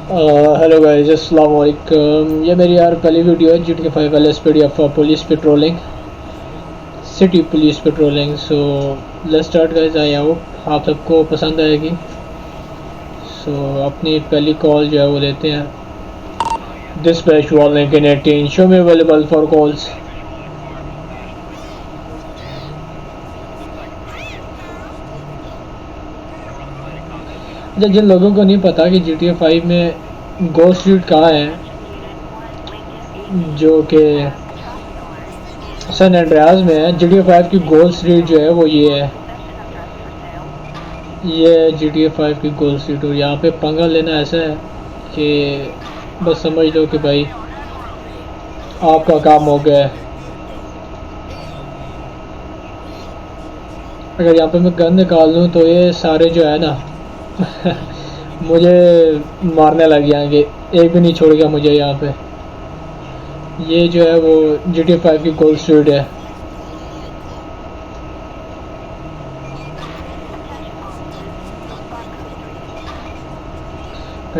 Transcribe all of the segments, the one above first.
Hello guys, अस्सलाम वालेकुम। ये मेरी यार पहली वीडियो है GTA 5 LSPD of police patrolling, city police patrolling. So let's start guys. I hope आप सबको पसंद आएगी। सो अपनी पहली कॉल जो है वो लेते हैं। Dispatch warning in 18 show me available for calls. अच्छा, जिन लोगों को नहीं पता कि GTA 5 में गोल स्ट्रीट कहाँ है, जो कि सन एंड्रियास में है, GTA 5 की गोल स्ट्रीट जो है वो ये GTA 5 की गोल स्ट्रीट। और यहाँ पे पंगा लेना ऐसा है कि बस समझ लो कि भाई आपका काम हो गया है। अगर यहाँ पे मैं गन निकाल लूँ तो ये सारे जो है ना मुझे मारने लग जाएंगे। एक भी नहीं छोड़ेगा मुझे यहाँ पे। ये जो है वो GTA 5 की गोल स्ट्रीट है।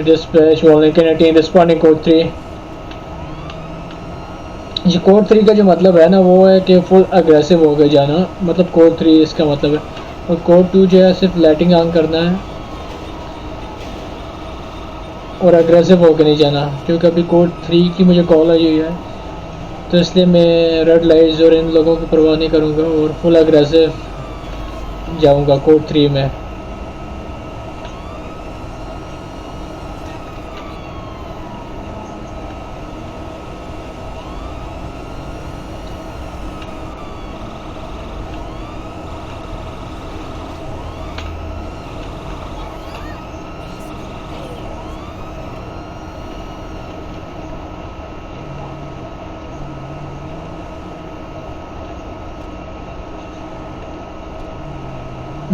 Dispatch warning can responding code 3। जी, कोड 3 का जो मतलब है ना वो है कि फुल अग्रेसिव हो गए जाना, मतलब कोड 3 इसका मतलब है। और कोड 2 जो है सिर्फ लाइटिंग ऑन करना है और अग्रेसिव होकर नहीं जाना। क्योंकि अभी कोड 3 की मुझे कॉल आई हुई है, तो इसलिए मैं रेड लाइट्स और इन लोगों की परवाह नहीं करूँगा और फुल अग्रेसिव जाऊँगा कोड 3 में।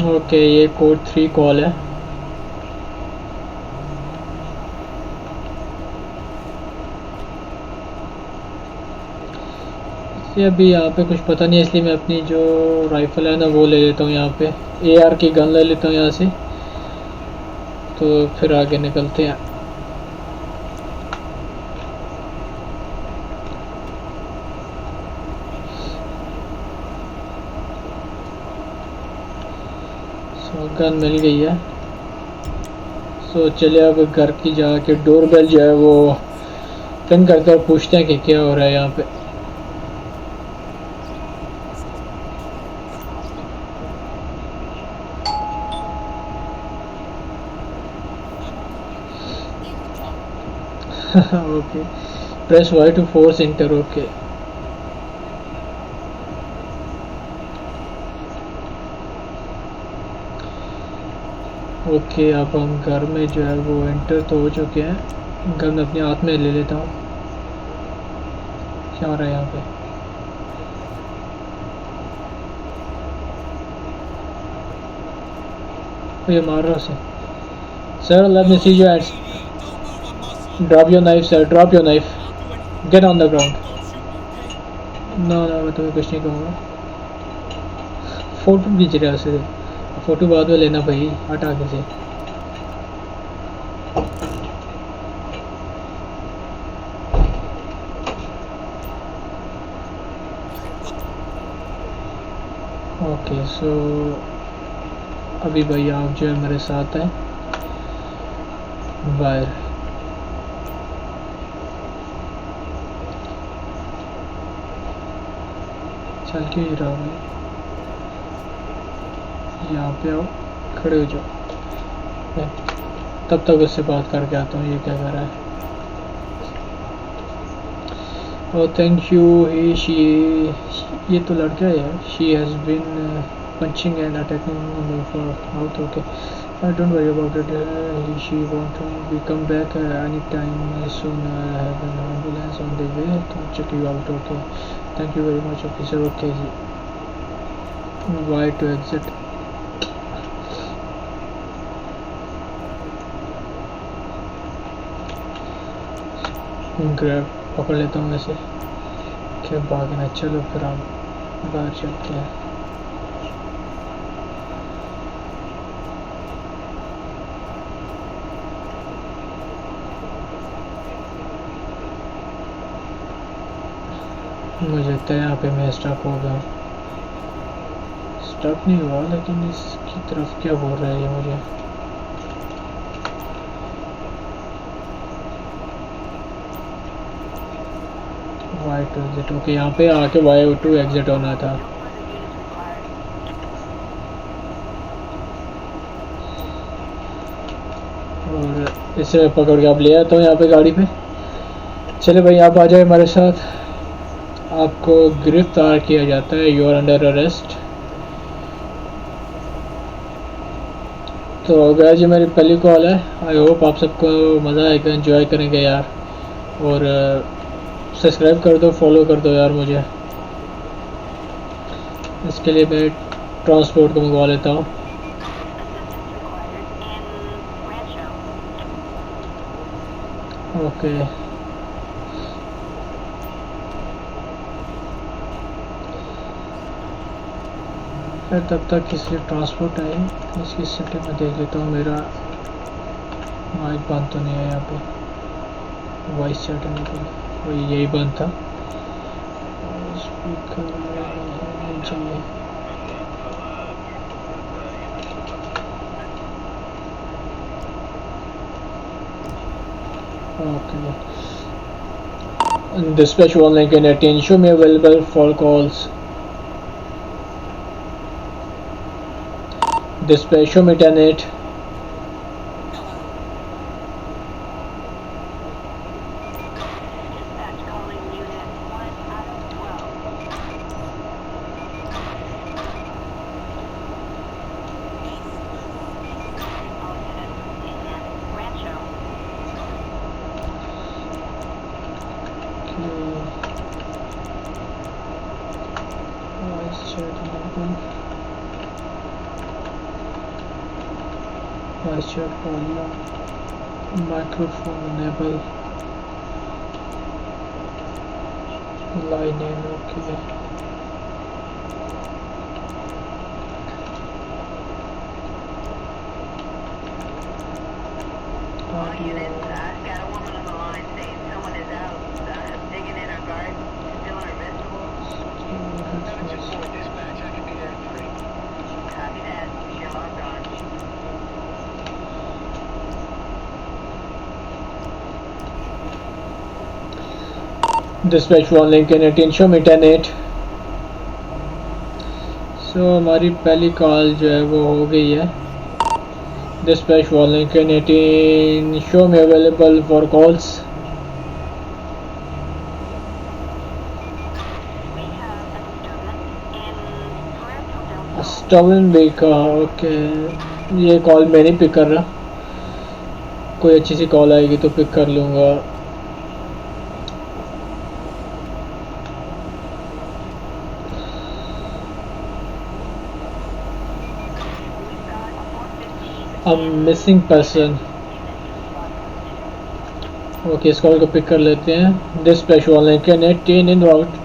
ओके, ये कोड 3 कॉल है। ये अभी यहाँ पे कुछ पता नहीं है, इसलिए मैं अपनी जो राइफ़ल है ना वो ले लेता हूँ। यहाँ पे AR की गन ले लेता हूँ यहाँ से, तो फिर आगे निकलते हैं। सो गन मिल गई है। सो चलिए अब घर की जाके डोर बेल जो है वो रिंग करके और पूछते हैं कि क्या हो रहा है यहाँ पे। Okay, press Y to force enter. Okay okay, अब हम घर में जो है वो एंटर तो हो चुके हैं। गन अपने हाथ में ले लेता हूँ। क्या हो रहा है यहाँ पे? ये मार रहा उसे। Sir let me see your hands. Drop your knife sir, drop your knife, get on the ground. No no, मैं तुम्हें कुछ नहीं कहूँगा। फ़ोटो खींच रहा है उसे। फ़ोटो बाद में लेना भाई, हट आगे से। ओके सो अभी भाई आप जो है मेरे साथ हैं बाहर। चल क्यों ही रहा भाई, यहाँ पे आओ, खड़े हो जाओ। तब तक उससे बात करके आता हूँ ये क्या कर रहा है। और थैंक यू। ये तो लड़का है। She has been punching and attacking me for mouth. Okay, don't worry about it. She won't be come back anytime soon. I have an ambulance on the way to check you out. Okay, thank you very much officer. Okay जी, why to exit? Grab पकड़ लेता हूँ वैसे, क्या भागना। चलो फिर हम बाहर चलते हैं। मुझे लगता है यहाँ पे मैं स्टक हो गया। स्टक नहीं हुआ, लेकिन इसकी तरफ क्या बोल रहा है ये मुझे। Y2 एग्जिट, ओके यहाँ पे आके Y2 एग्जिट होना था। और इसे पकड़ के आप ले आता हूँ यहाँ पे गाड़ी पे। चले भाई आप आ जाए हमारे साथ, आपको गिरफ्तार किया जाता है, यू आर अंडर अरेस्ट। तो गाइस ये मेरी पहली कॉल है, आई होप आप सबको मज़ा आएगा, एंजॉय करेंगे यार। और सब्सक्राइब कर दो, फॉलो कर दो यार मुझे। इसके लिए मैं ट्रांसपोर्ट को मंगवा लेता हूँ। ओके फिर तब तक इसलिए ट्रांसपोर्ट है, इसकी सेटिंग में देख लेता हूँ। मेरा माइक बंद तो नहीं है यहाँ पे, वॉइस चैट है तो वही यही बंद था। स्पीकर चाहिए। Okay dispatch 1 Lincoln 18, show me available for calls. Dispatch, show me 10-8. Voice chat volume, microphone enable, line in, okay. All units, I've got a woman on the line saying someone is out digging in her garden, stealing her vegetables. 724 dispatch, I can be there at 3. Copy that, you're logged on. Dispatch 1 Lincoln 18, show me 10-8. So हमारी पहली call जो है वो हो गई है। Dispatch 1 Lincoln 18, show me available for calls. स्टोवन बेका, okay ये कॉल मैं नहीं पिक कर रहा, कोई अच्छी सी कॉल आएगी तो पिक कर लूँगा। मिसिंग पर्सन, ओके इस कॉल को पिक कर लेते हैं। डिस्पैच 1 Lincoln 18 इन राउट।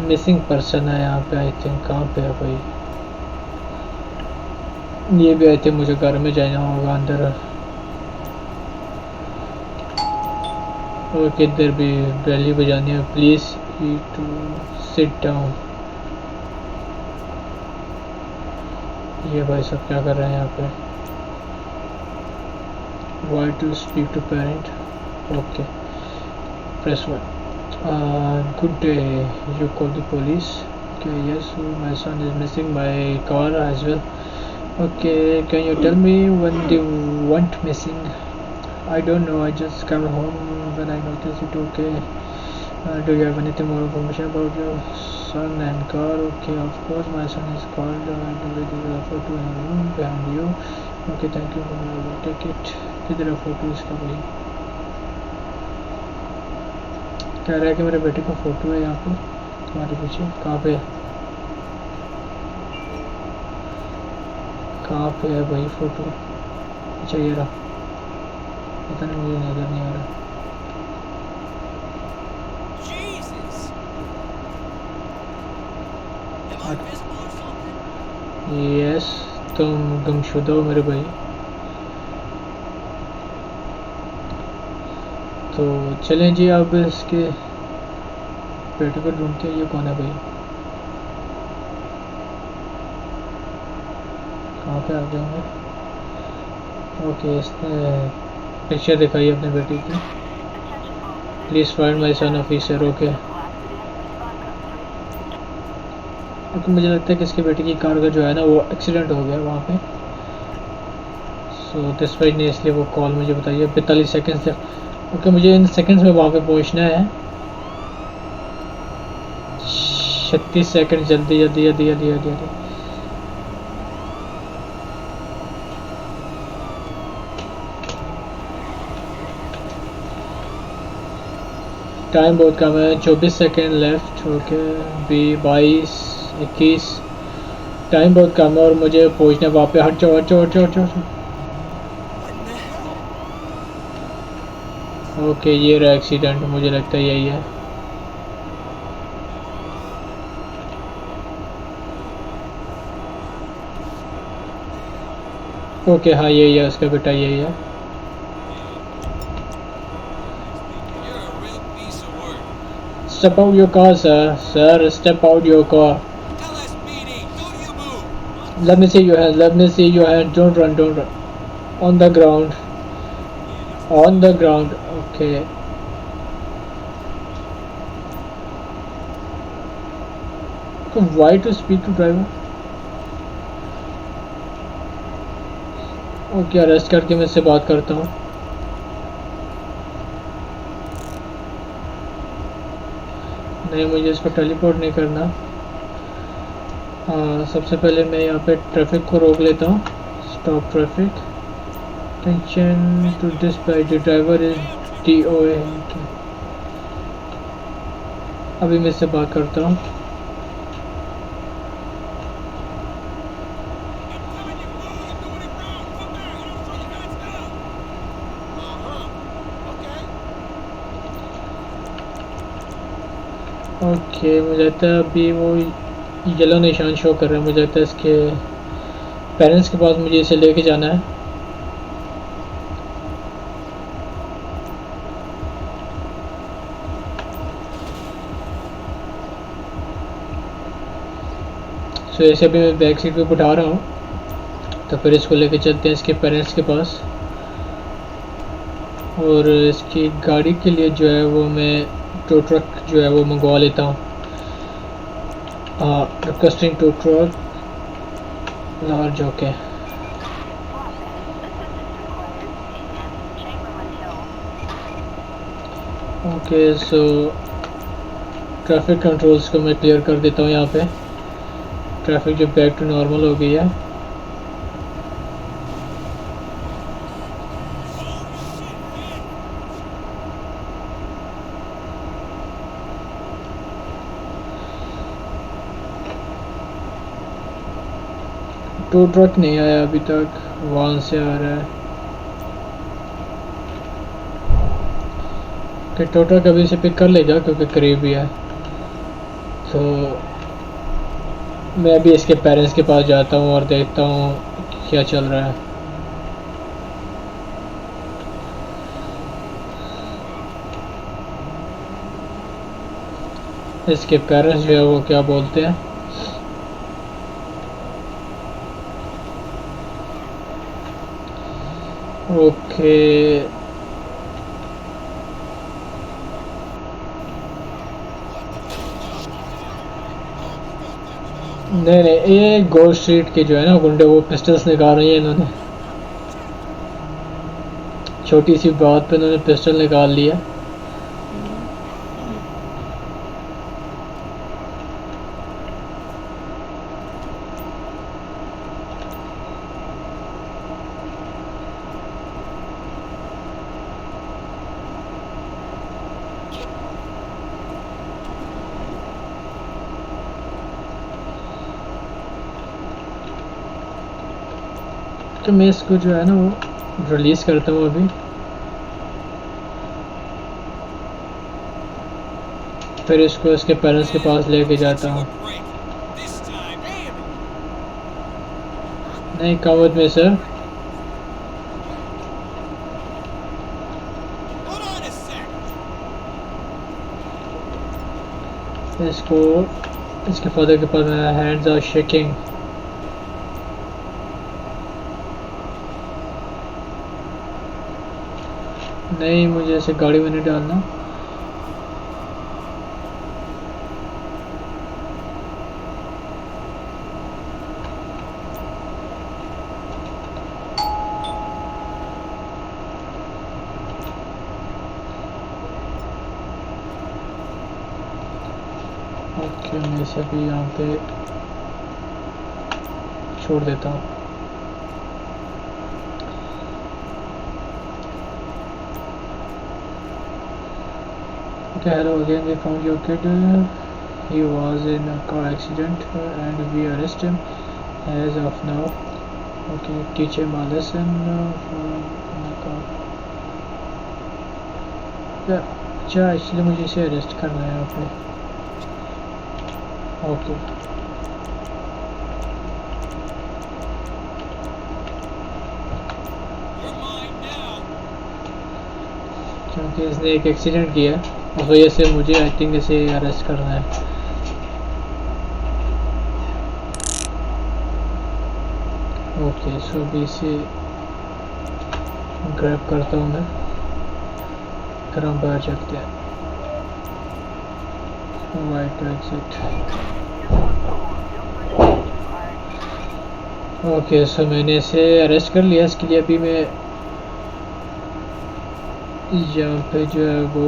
मिसिंग पर्सन है यहाँ पे, आई थिंक कहाँ पे है भाई, ये भी आई थिंक मुझे घर में जाना होगा अंदर। और किधर भी बैली बजानी है, प्लीज टू सिट डाउन। ये भाई सब क्या कर रहे हैं यहाँ पे। Y to speak to parent, okay press 1। Good day, you call the police? Okay, yes, my son is missing my car as well. Okay, can you tell me when they went missing? I don't know. I just came home when I noticed it. Okay. Do you have anything more information about your son and car? Okay, of course. My son is called and with the photo in the room behind you. Okay, thank you. I will take it. किधर है photo इसका भाई? कह रहा है कि मेरे बेटे का फोटो है यहाँ पे तुम्हारे पीछे. कहाँ पे है? कहाँ पे है भाई फोटो? अच्छा ये रहा. पता नहीं मुझे नजर नहीं आ रहा. यस तुम गुमशुदा हो मेरे भाई. तो चलें जी अब इसके बेटे को ढूंढते हैं. ये कौन है भाई? कहाँ पे आ जाऊँगा? ओके इसने पिक्चर दिखाई अपने बेटे की. Please find my son officer. Okay okay मुझे लगता है कि इसके बेटे की कार का जो है ना वो एक्सीडेंट हो गया वहाँ पे. सो दिस वाइज ने इसलिए वो कॉल मुझे बताई है. 45 सेकेंड से. ओके मुझे इन सेकंड्स में वहाँ पे पहुँचना है. 36 सेकंड. जल्दी जल्दी जल्दी जल्दी जल्दी जल्दी. टाइम बहुत कम है. 24 सेकंड लेफ्ट. ओके 22 21. टाइम बहुत कम है और मुझे पहुँचना वहाँ पे. हट जाओ हट जाओ हट जाओ हट जाओ. ओके ये रहा एक्सीडेंट. मुझे लगता है यही है. ओके हाँ यही है. उसका बेटा यही है. Step out your car, sir. Sir, step out your car. Let me see your hand. Let me see your hand. Don't run. Don't run. On the ground. On the ground. Okay. Why to speak to driver? Okay arrest करके मैं इससे बात करता हूँ. नहीं मुझे इसको teleport नहीं करना. सबसे पहले मैं यहाँ पे ट्रैफिक को रोक लेता हूँ. Stop traffic. Tension to dispatch the driver is DOA. अभी मैं इससे बात करता हूँ. ओके मुझे लगता है अभी वो येलो निशान शो कर रहा है. मुझे लगता है इसके पेरेंट्स के पास मुझे इसे लेके जाना है. सो ऐसे अभी मैं बैक सीट पे बिठा रहा हूँ. तो फिर इसको लेके चलते हैं इसके पेरेंट्स के पास. और इसकी गाड़ी के लिए जो है वो मैं टो ट्रक जो है वो मंगवा लेता हूँ. Requesting tow truck large. Okay okay so traffic controls को मैं क्लियर कर देता हूँ. यहाँ पे ट्रैफिक जो बैक टू नॉर्मल हो गई है. टो ट्रक नहीं आया अभी तक. वहाँ से आ रहा है कि टो ट्रक अभी से पिक कर लेगा क्योंकि करीब ही है. तो मैं अभी इसके पेरेंट्स के पास जाता हूँ और देखता हूँ क्या चल रहा है. इसके पेरेंट्स जो है वो क्या बोलते हैं. ओके नहीं नहीं ये गोल स्ट्रीट के जो है ना गुंडे वो पिस्टल्स निकाल रही है इन्होंने. छोटी सी बात पे उन्होंने पिस्टल निकाल लिया। तो मैं इसको जो है ना वो रिलीज़ करता हूँ अभी, फिर इसको इसके पेरेंट्स के पास लेके जाता हूँ। नहीं कम विद मी सर। इसको इसके फादर के पास मेरा हैंड्स आर शेकिंग। नहीं मुझे ऐसे गाड़ी में नहीं डालना। ओके मैं इसे भी यहाँ पे छोड़ देता हूँ। Okay, hello again. We found your kid. He was in a car accident and we arrest him as of now. Okay, teach him a lesson from the car. अच्छा एक्चुअली मुझे इसे अरेस्ट करना है यहाँ पे। ओके क्योंकि इसने एक एक्सीडेंट किया है उस वजह से मुझे आई थिंक इसे अरेस्ट करना है। ओके सो अभी इसे ग्रैब करता हूँ मैं, फिर हम बाहर चलते हैं। White exit. ओके सो मैंने इसे अरेस्ट कर लिया। इसके लिए अभी मैं यहाँ पे जो है वो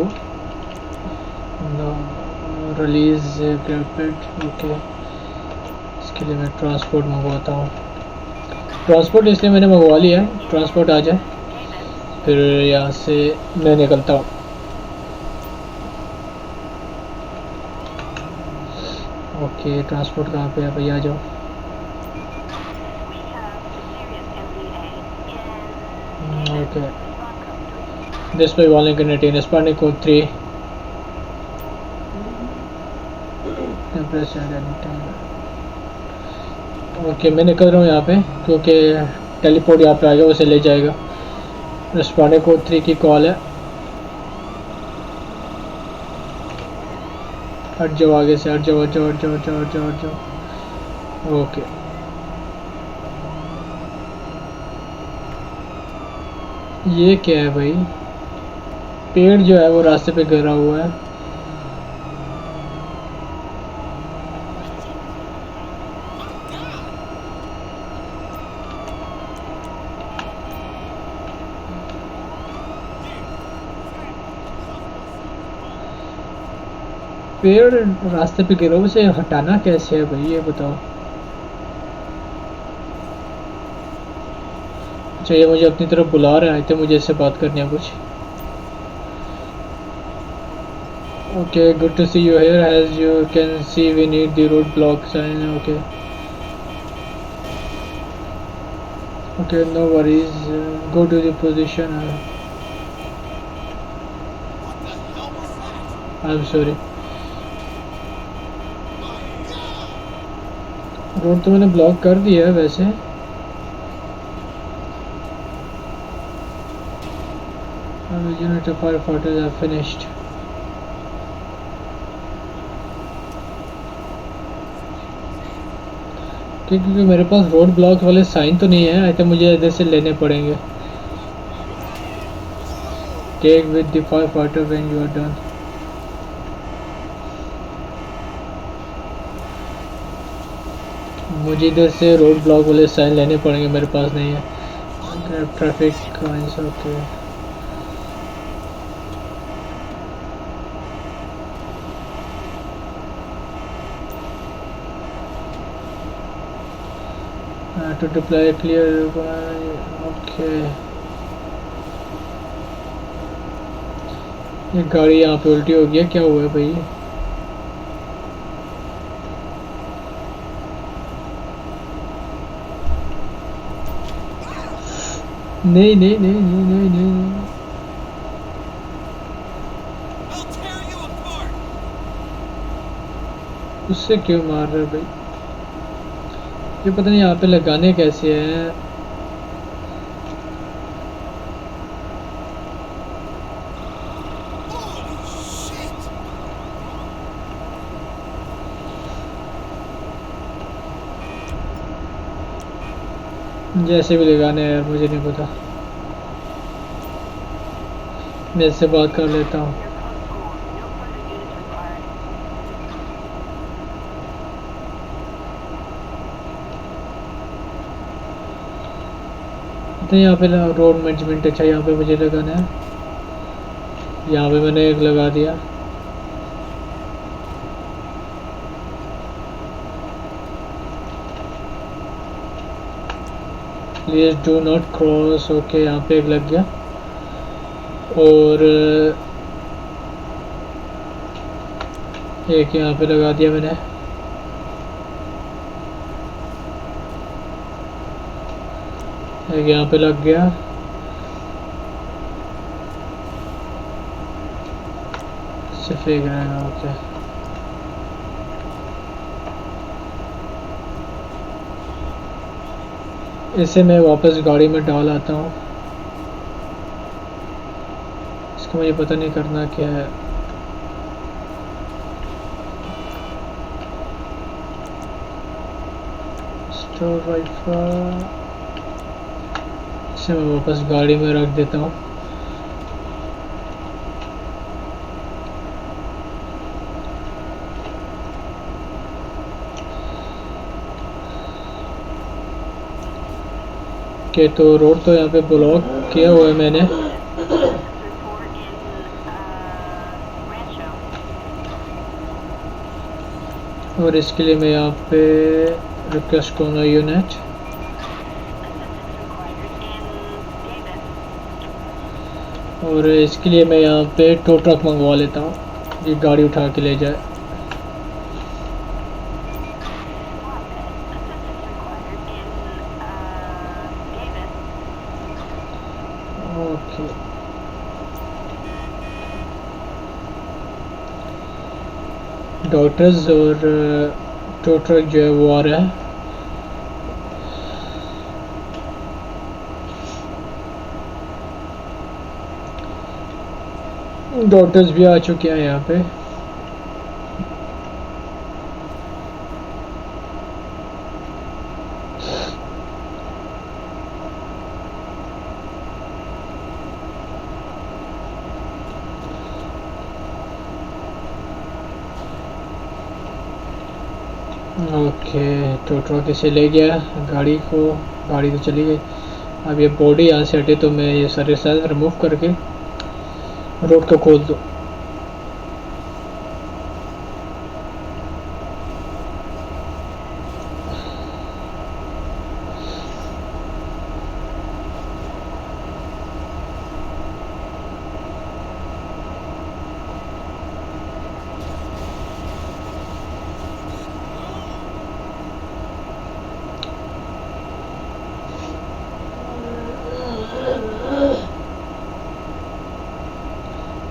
रिलीज ग्रैपेड। ओके इसके लिए मैं ट्रांसपोर्ट मंगवाता हूँ। ट्रांसपोर्ट इसलिए मैंने मंगवा लिया है, ट्रांसपोर्ट आ जाए फिर यहाँ से मैं निकलता हूँ। ओके ट्रांसपोर्ट कहाँ पे है भाई, आ जाओ। ओके डिस्प्ले वाले कंटेनर स्पार्निंग कोड 3 ओके मैं निकल रहा हूँ यहाँ पे क्योंकि टेलीपोर्ट यहाँ पे आ गया, उसे ले जाएगा। स्पार्निंग कोड 3 की कॉल है। हट जाओ आगे से, हट जाओ हट जाओ हट जाओ हट जाओ हट जाओ हट जाओ। ओके ये क्या है भाई, पेड़ जो है वो रास्ते पे गिरा हुआ है। पेड़ रास्ते पे गिरा हुआ, उसे हटाना कैसे है भाई ये बताओ। अच्छा ये मुझे अपनी तरफ बुला रहे हैं, तो मुझे इससे बात करनी है कुछ। Okay, good to see you here. As you can see, we need the roadblock sign. Okay. Okay, no worries. Go to the position. I'm sorry. Road तो मैंने ब्लॉक कर दिया है वैसे। Unit of firefighters are finished. क्योंकि मेरे पास road block वाले sign तो नहीं है, आई थिंक मुझे इधर से लेने पड़ेंगे। Take with the fire fighter when you are done. मुझे इधर से रोड ब्लॉक वाले साइन लेने पड़ेंगे, मेरे पास नहीं है। ट्रैफिक काइंस okay to deploy clear. Okay, ये गाड़ी यहाँ पे उल्टी हो गया, क्या हुआ है भाई? नहीं नहीं नहीं नहीं नहीं नहीं, नहीं। उससे क्यों मार रहे भाई? ये पता नहीं यहाँ पे लगाने कैसे हैं। जैसे भी लगाने हैं यार, मुझे नहीं पता। मैं इससे बात कर लेता हूँ। तो यहाँ पे रोड मैनेजमेंट अच्छा, यहाँ पे मुझे लगाना है। यहाँ पे मैंने एक लगा दिया। Please do not cross. Okay, यहाँ पे एक लग गया। और एक यहाँ पे लगा दिया मैंने। एक यहाँ पे लग गया। सिर्फ एक रहेगा। ओके, इसे मैं वापस गाड़ी में डाल आता हूँ। इसको मुझे पता नहीं करना क्या है। स्टोर राइफल, इसे मैं वापस गाड़ी में रख देता हूँ। ओके, तो रोड तो यहाँ पे ब्लॉक किया हुआ है मैंने। और इसके लिए मैं यहाँ पे रिक्वेस्ट करूँगा यूनिट। और इसके लिए मैं यहाँ पे टो ट्रक मंगवा लेता हूँ, ये गाड़ी उठा के ले जाए। ओके, डॉक्टर्स और टो ट्रक जो है वो आ रहा है। डॉक्टर्स भी आ चुके हैं यहाँ पे। ओके, टो ट्रक इसे ले गया गाड़ी को। गाड़ी तो चली गई। अब ये बॉडी यहाँ से हटे तो मैं ये सारे सेल्स रिमूव करके रोड को खोल दूँ।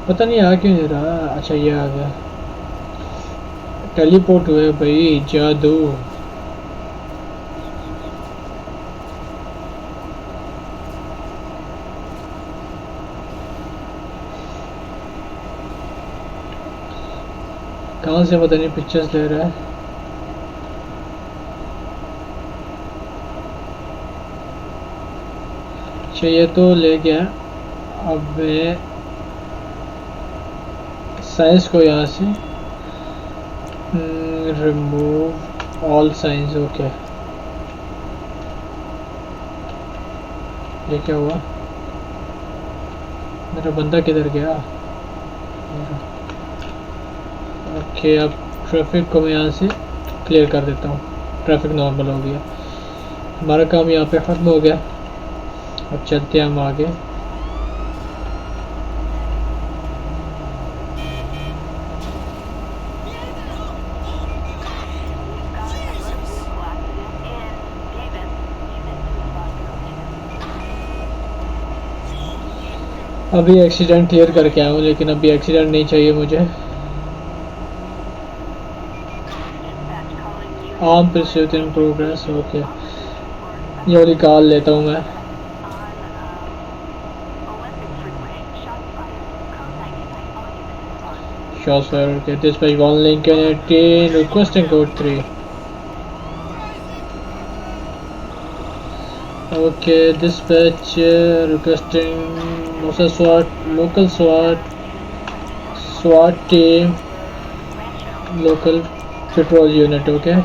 पता नहीं आ क्यों नहीं रहा। अच्छा, ये आ गया। टेलीपोर्ट हुए भाई, जादू। कहाँ से पता नहीं पिक्चर्स ले रहा है। अच्छा, ये तो ले गया। अब मैं साइंस को यहाँ से रिमूव ऑल साइंस। ओके, ये क्या हुआ? मेरा बंदा किधर गया? ओके, अब ट्रैफिक को मैं यहाँ से क्लियर कर देता हूँ। ट्रैफिक नॉर्मल हो गया। हमारा काम यहाँ पे ख़त्म हो गया। अब चलते हैं हम आगे। अभी एक्सीडेंट क्लियर करके आया हूँ, लेकिन अभी एक्सीडेंट नहीं चाहिए मुझे। Arm pursuit in progress. Okay, ये वाली कॉल लेता हूँ मैं। Shots fired. Okay, dispatch 1 Lincoln 18 requesting code 3. Okay, dispatch requesting Mosa SWAT, local SWAT team, local patrol unit. Okay.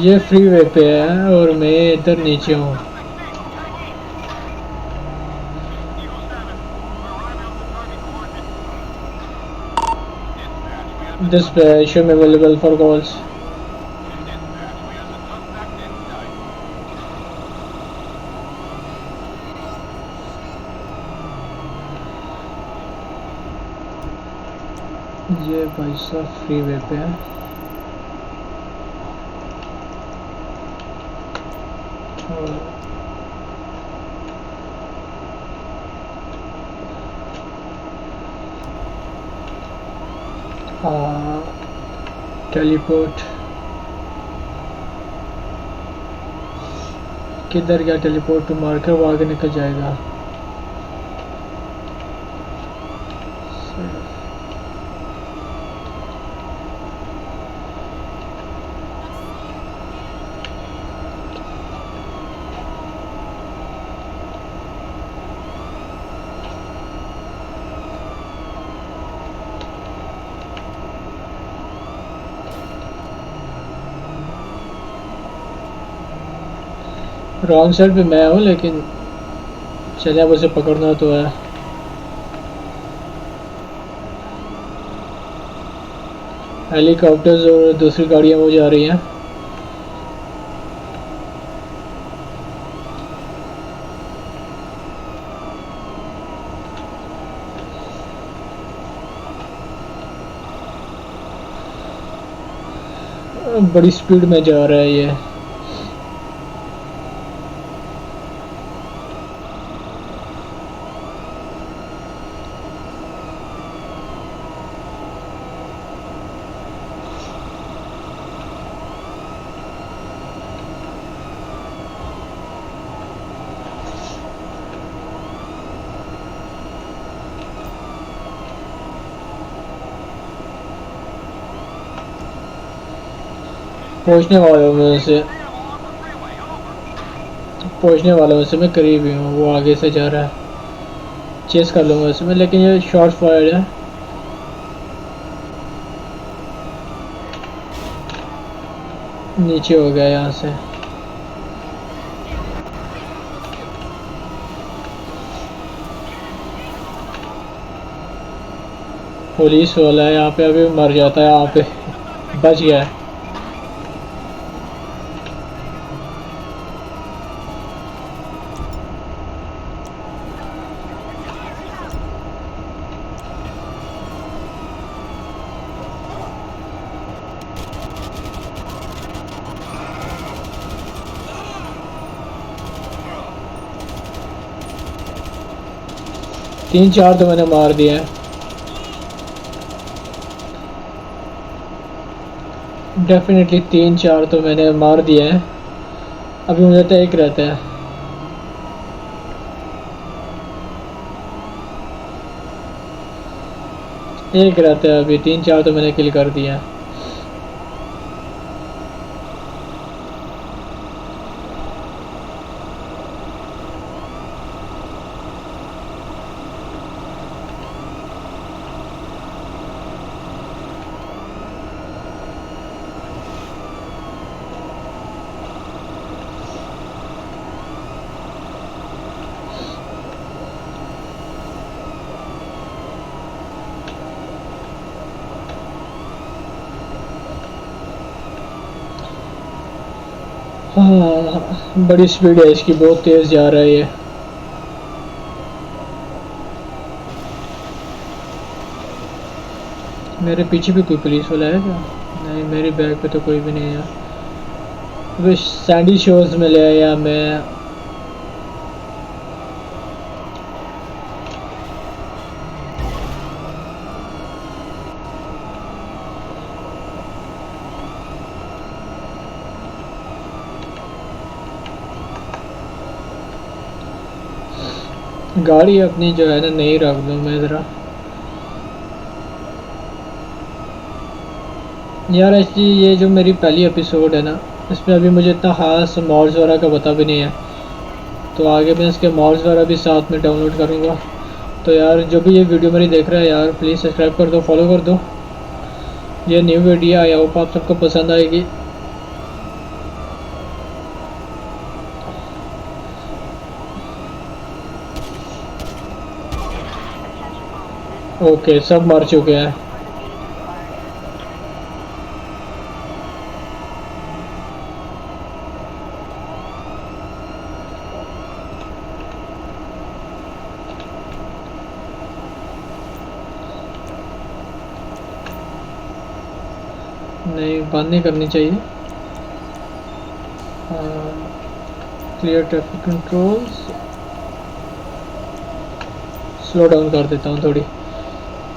ये फ्रीवे पे है और मैं इधर नीचे हूँ। Dispatch, I'm available for calls. ये भाई साहब फ्रीवे पे है। टेलीपोर्ट किधर गया? टेलीपोर्ट टू मार्कर, वो आगे निकल जाएगा। रॉन्ग साइड पे मैं हूँ, लेकिन चले अब उसे पकड़ना तो है। हेलीकॉप्टर्स और दूसरी गाड़ियाँ वो जा रही हैं। बड़ी स्पीड में जा रहा है ये। पहुंचने वालों में से मैं करीब ही हूँ। वो आगे से जा रहा है, चेस कर लूँगा उसमें, लेकिन ये शॉट फायर है। नीचे हो गया यहाँ से। पुलिस वाला है यहाँ पे, अभी मर जाता है यहाँ पे। बच गया है। तीन चार तो मैंने मार दिया है। डेफिनेटली 3-4 तो मैंने मार दिया है। अभी मुझे तो एक रहता है। एक रहता है अभी। 3-4 तो मैंने किल कर दिया है। हाँ बड़ी स्पीड है इसकी, बहुत तेज़ जा रहा है ये। मेरे पीछे भी कोई पुलिस वाला है क्या? नहीं, मेरी बैग पे तो कोई भी नहीं है। तो सैंडी शोर्स में ले आया मैं। गाड़ी अपनी जो है ना नहीं रख दूँ मैं ज़रा। यार एक्चुअली ये जो मेरी पहली एपिसोड है ना, इसमें अभी मुझे इतना खास मॉड्स वगैरह का पता भी नहीं है, तो आगे मैं इसके मॉड्स वगैरह भी साथ में डाउनलोड करूँगा। तो यार जो भी ये वीडियो मेरी देख रहा है यार, प्लीज़ सब्सक्राइब कर दो, फॉलो कर दो। ये न्यू वीडियो आई होप आप सबको पसंद आएगी। ओके, सब मर चुके हैं। नहीं, बंद नहीं करनी चाहिए। Clear traffic controls, slow down कर देता हूँ थोड़ी,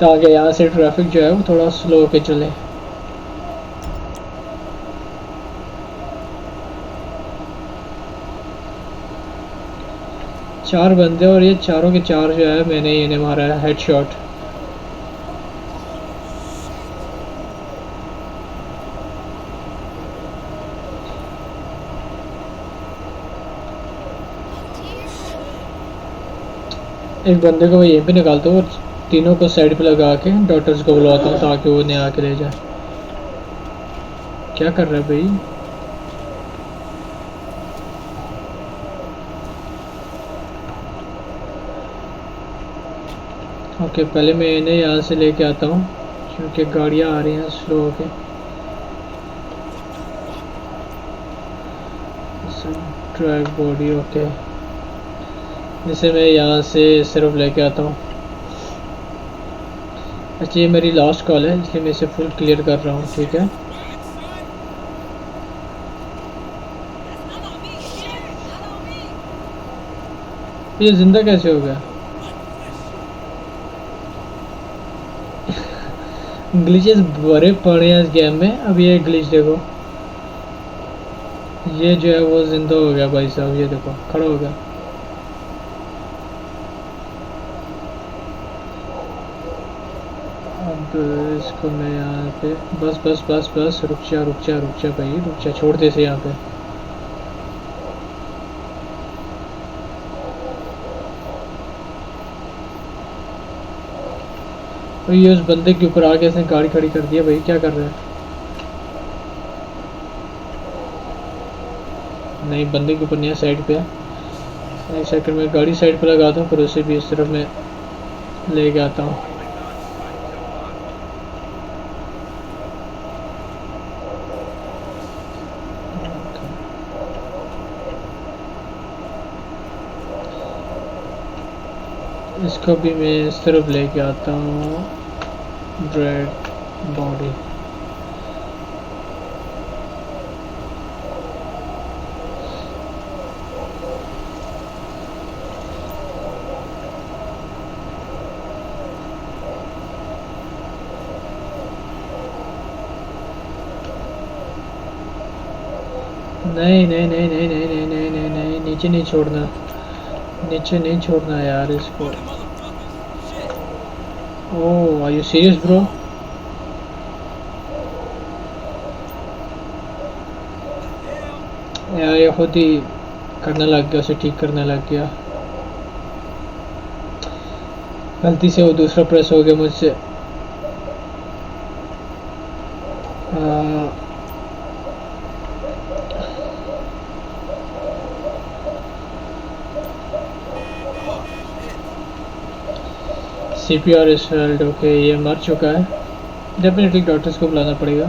ताकि यहाँ से ट्रैफिक जो है वो थोड़ा स्लो होके चले। चार बंदे और ये चारों के चार जो है मैंने इन्हें मारा है हेडशॉट। एक बंदे को मैं यहीं पे निकालता हूँ और तीनों को साइड पे लगा के डॉक्टर्स को बुलाता हूँ ताकि वो उन्हें आके ले जाए। क्या कर रहा है भाई? ओके, पहले मैं इन्हें यहाँ से लेके आता हूँ क्योंकि गाड़ियाँ आ रही हैं स्लो होके। ड्राइव बॉडी, ओके, जिसे मैं यहाँ से सिर्फ लेके आता हूँ। अच्छा, ये मेरी लास्ट कॉल है इसलिए मैं इसे फुल क्लियर कर रहा हूँ, ठीक है? ये जिंदा कैसे हो गया? ग्लिचेस बड़े पड़े हैं इस गेम में। अब ये ग्लिच देखो, ये जो है वो जिंदा हो गया भाई साहब, ये देखो खड़ा हो गया। अब इसको मैं यहाँ पे बस बस बस बस रुक जा रुक जा रुक जा भाई, रुक जा, छोड़ दे इसे यहाँ पे। तो ये उस बंदे के ऊपर आके इसने गाड़ी खड़ी कर दिया भाई, क्या कर रहा है? नहीं, बंदे के ऊपर नहीं है, साइड पे है। एक सेकंड में गाड़ी साइड पे लगाता हूँ, फिर उसे भी इस तरफ में लेके आता हूँ। इसको भी मैं इस तरफ लेके आता हूँ। ड्रेड बॉडी, नहीं नहीं नहीं नहीं नहीं नहीं नहीं नहीं नहीं, नीचे नहीं छोड़ना, नीचे नहीं छोड़ना यार इसको। ओह, आर यू सीरियस ब्रो? यार ये खुद ही करने लग गया, उसे ठीक करने लग गया। गलती से वो दूसरा प्रेस हो गया मुझसे। CPR इज फेल्ड, ओके, ये मर चुका है। डेफिनेटली डॉक्टर्स को बुलाना पड़ेगा।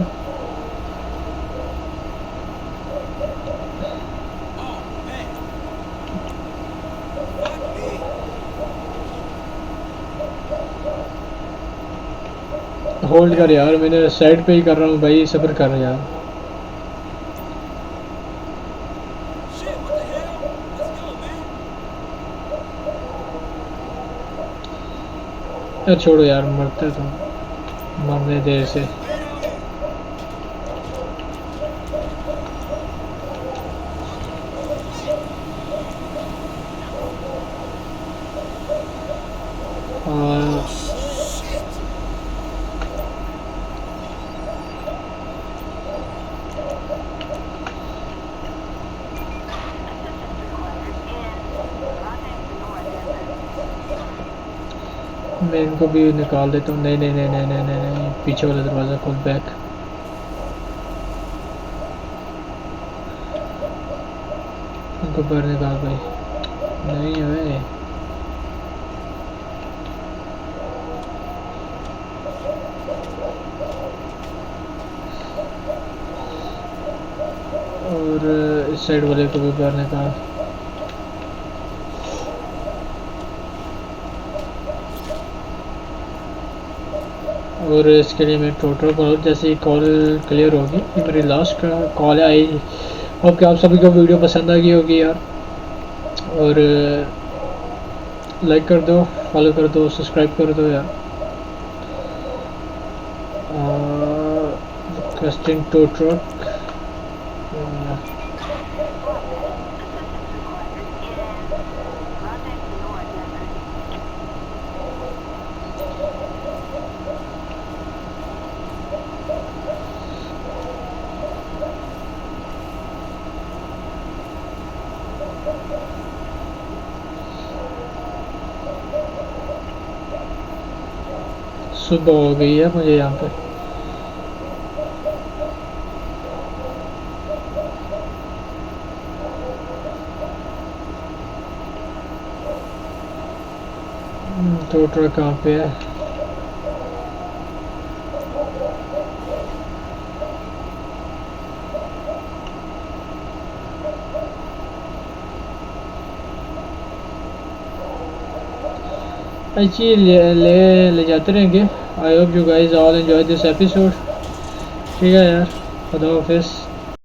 होल्ड कर यार, मैंने साइड पे ही कर रहा हूँ भाई, सब्र कर यार। छोड़ो यार, मरते तो मरने देर से। मैं इनको भी निकाल देता हूँ। नहीं नहीं नहीं नहीं नहीं नहीं नहीं, पीछे वाला दरवाज़ा खोल, बैक। इनको बाहर निकाल भाई। नहीं है और इस साइड वाले को भी बाहर निकाल। और इसके लिए मैं टोटल कॉल, जैसे ही कॉल क्लियर होगी, ये मेरी लास्ट कॉल है। आई होप कि आप सभी को वीडियो पसंद आ गई होगी यार। और लाइक कर दो, फॉलो कर दो, सब्सक्राइब कर दो यार। Requesting to truck. सुबह हो गई है मुझे यहाँ पे। तो ट्रक कहाँ पे है? अच्छी ले जाते रहेंगे। I hope you guys all enjoy this episode. ठीक है यार, खुदा हाफिज़।